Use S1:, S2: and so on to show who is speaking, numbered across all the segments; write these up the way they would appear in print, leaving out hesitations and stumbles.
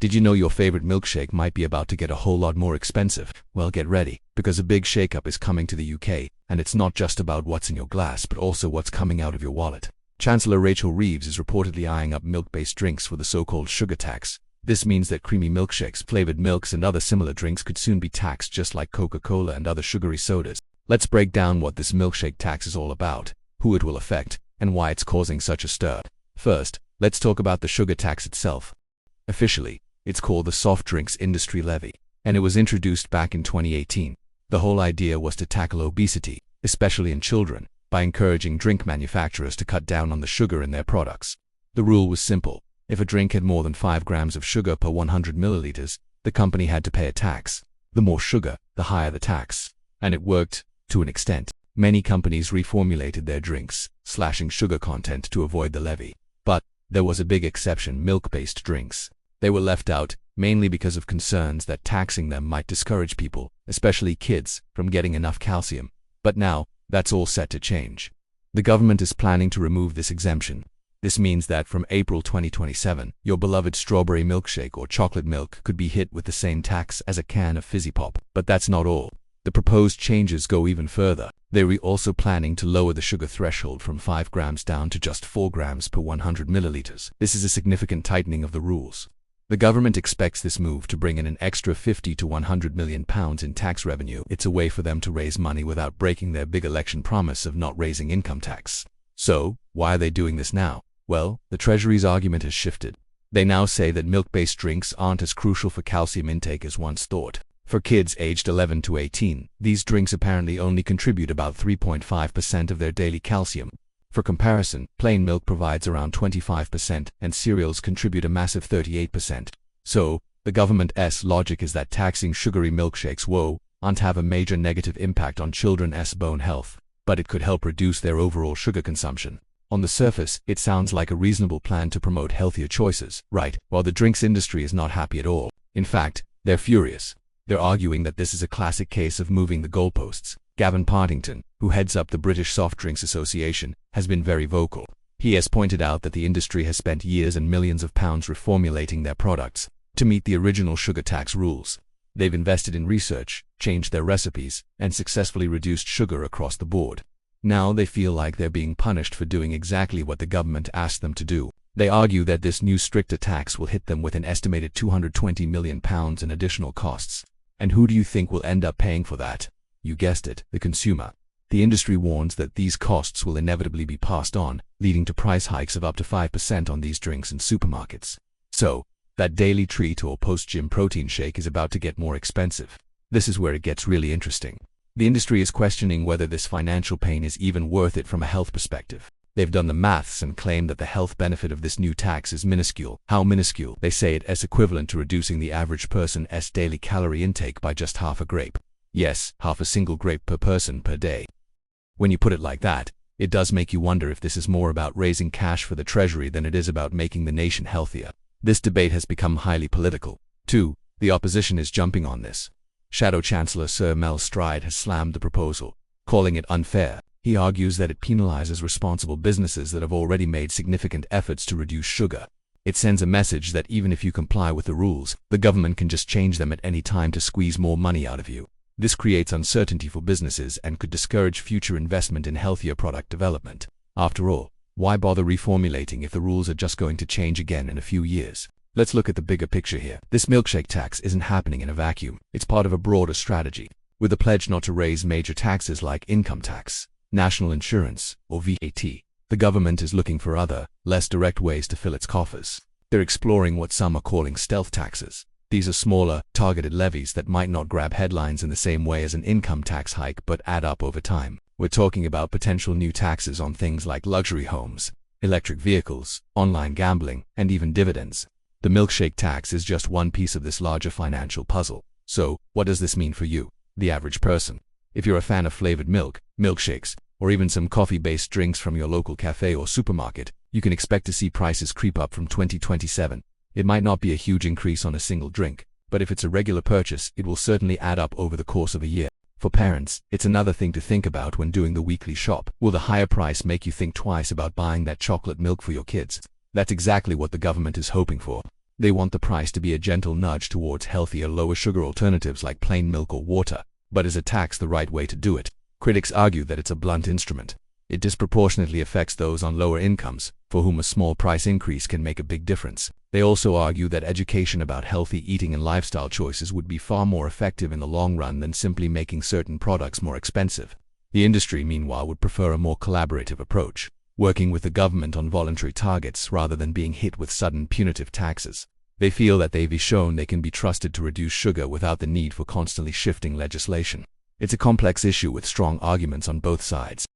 S1: Did you know your favorite milkshake might be about to get a whole lot more expensive? Well, get ready, because a big shakeup is coming to the UK, and it's not just about what's in your glass but also what's coming out of your wallet. Chancellor Rachel Reeves is reportedly eyeing up milk-based drinks for the so-called sugar tax. This means that creamy milkshakes, flavored milks, and other similar drinks could soon be taxed just like Coca-Cola and other sugary sodas. Let's break down what this milkshake tax is all about, who it will affect, and why it's causing such a stir. First, let's talk about the sugar tax itself. Officially, it's called the Soft Drinks Industry Levy, and it was introduced back in 2018. The whole idea was to tackle obesity, especially in children, by encouraging drink manufacturers to cut down on the sugar in their products. The rule was simple. If a drink had more than 5 grams of sugar per 100 milliliters, the company had to pay a tax. The more sugar, the higher the tax. And it worked, to an extent. Many companies reformulated their drinks, slashing sugar content to avoid the levy. But there was a big exception: milk-based drinks. They were left out, mainly because of concerns that taxing them might discourage people, especially kids, from getting enough calcium. But now, that's all set to change. The government is planning to remove this exemption. This means that from April 2027, your beloved strawberry milkshake or chocolate milk could be hit with the same tax as a can of fizzy pop. But that's not all. The proposed changes go even further. They're also planning to lower the sugar threshold from 5 grams down to just 4 grams per 100 milliliters. This is a significant tightening of the rules. The government expects this move to bring in an extra £50 to £100 million in tax revenue. It's a way for them to raise money without breaking their big election promise of not raising income tax. So, why are they doing this now? Well, the Treasury's argument has shifted. They now say that milk-based drinks aren't as crucial for calcium intake as once thought. For kids aged 11 to 18, these drinks apparently only contribute about 3.5% of their daily calcium. For comparison, plain milk provides around 25%, and cereals contribute a massive 38%. So, the government's logic is that taxing sugary milkshakes won't have a major negative impact on children's bone health, but it could help reduce their overall sugar consumption. On the surface, it sounds like a reasonable plan to promote healthier choices, right? While the drinks industry is not happy at all. In fact, they're furious. They're arguing that this is a classic case of moving the goalposts. Gavin Partington, who heads up the British Soft Drinks Association, has been very vocal. He has pointed out that the industry has spent years and millions of pounds reformulating their products to meet the original sugar tax rules. They've invested in research, changed their recipes, and successfully reduced sugar across the board. Now they feel like they're being punished for doing exactly what the government asked them to do. They argue that this new stricter tax will hit them with an estimated £220 million in additional costs. And who do you think will end up paying for that? You guessed it, the consumer. The industry warns that these costs will inevitably be passed on, leading to price hikes of up to 5% on these drinks in supermarkets. So, that daily treat or post-gym protein shake is about to get more expensive. This is where it gets really interesting. The industry is questioning whether this financial pain is even worth it from a health perspective. They've done the maths and claim that the health benefit of this new tax is minuscule. How minuscule? They say it is equivalent to reducing the average person's daily calorie intake by just half a grape. Yes, half a single grape per person per day. When you put it like that, it does make you wonder if this is more about raising cash for the Treasury than it is about making the nation healthier. This debate has become highly political. Too, the opposition is jumping on this. Shadow Chancellor Sir Mel Stride has slammed the proposal, calling it unfair. He argues that it penalizes responsible businesses that have already made significant efforts to reduce sugar. It sends a message that even if you comply with the rules, the government can just change them at any time to squeeze more money out of you. This creates uncertainty for businesses and could discourage future investment in healthier product development. After all, why bother reformulating if the rules are just going to change again in a few years? Let's look at the bigger picture here. This milkshake tax isn't happening in a vacuum. It's part of a broader strategy, with a pledge not to raise major taxes like income tax, national insurance, or VAT. The government is looking for other, less direct ways to fill its coffers. They're exploring what some are calling stealth taxes. These are smaller, targeted levies that might not grab headlines in the same way as an income tax hike but add up over time. We're talking about potential new taxes on things like luxury homes, electric vehicles, online gambling, and even dividends. The milkshake tax is just one piece of this larger financial puzzle. So, what does this mean for you, the average person? If you're a fan of flavored milk, milkshakes, or even some coffee-based drinks from your local cafe or supermarket, you can expect to see prices creep up from 2027. It might not be a huge increase on a single drink, but if it's a regular purchase, it will certainly add up over the course of a year. For parents, it's another thing to think about when doing the weekly shop. Will the higher price make you think twice about buying that chocolate milk for your kids? That's exactly what the government is hoping for. They want the price to be a gentle nudge towards healthier, lower sugar alternatives like plain milk or water. But is a tax the right way to do it? Critics argue that it's a blunt instrument. It disproportionately affects those on lower incomes, for whom a small price increase can make a big difference. They also argue that education about healthy eating and lifestyle choices would be far more effective in the long run than simply making certain products more expensive. The industry, meanwhile, would prefer a more collaborative approach, working with the government on voluntary targets rather than being hit with sudden punitive taxes. They feel that they've shown they can be trusted to reduce sugar without the need for constantly shifting legislation. It's a complex issue with strong arguments on both sides.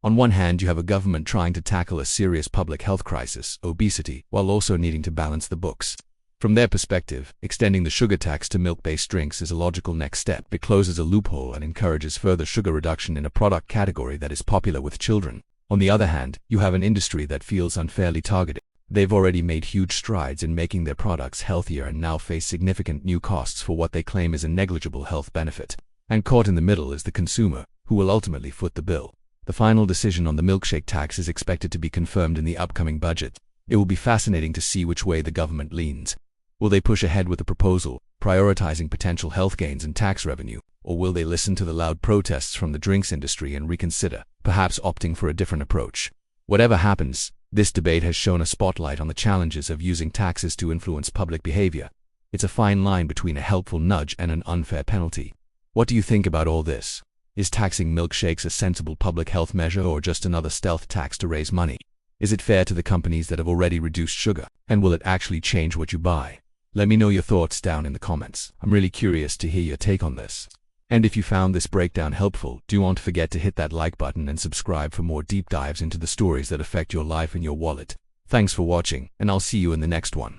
S1: On one hand, you have a government trying to tackle a serious public health crisis, obesity, while also needing to balance the books. From their perspective, extending the sugar tax to milk-based drinks is a logical next step. It closes a loophole and encourages further sugar reduction in a product category that is popular with children. On the other hand, you have an industry that feels unfairly targeted. They've already made huge strides in making their products healthier and now face significant new costs for what they claim is a negligible health benefit. And caught in the middle is the consumer, who will ultimately foot the bill. The final decision on the milkshake tax is expected to be confirmed in the upcoming budget. It will be fascinating to see which way the government leans. Will they push ahead with the proposal, prioritizing potential health gains and tax revenue, or will they listen to the loud protests from the drinks industry and reconsider, perhaps opting for a different approach? Whatever happens, this debate has shown a spotlight on the challenges of using taxes to influence public behavior. It's a fine line between a helpful nudge and an unfair penalty. What do you think about all this? Is taxing milkshakes a sensible public health measure or just another stealth tax to raise money? Is it fair to the companies that have already reduced sugar? And will it actually change what you buy? Let me know your thoughts down in the comments. I'm really curious to hear your take on this. And if you found this breakdown helpful, don't forget to hit that like button and subscribe for more deep dives into the stories that affect your life and your wallet. Thanks for watching, and I'll see you in the next one.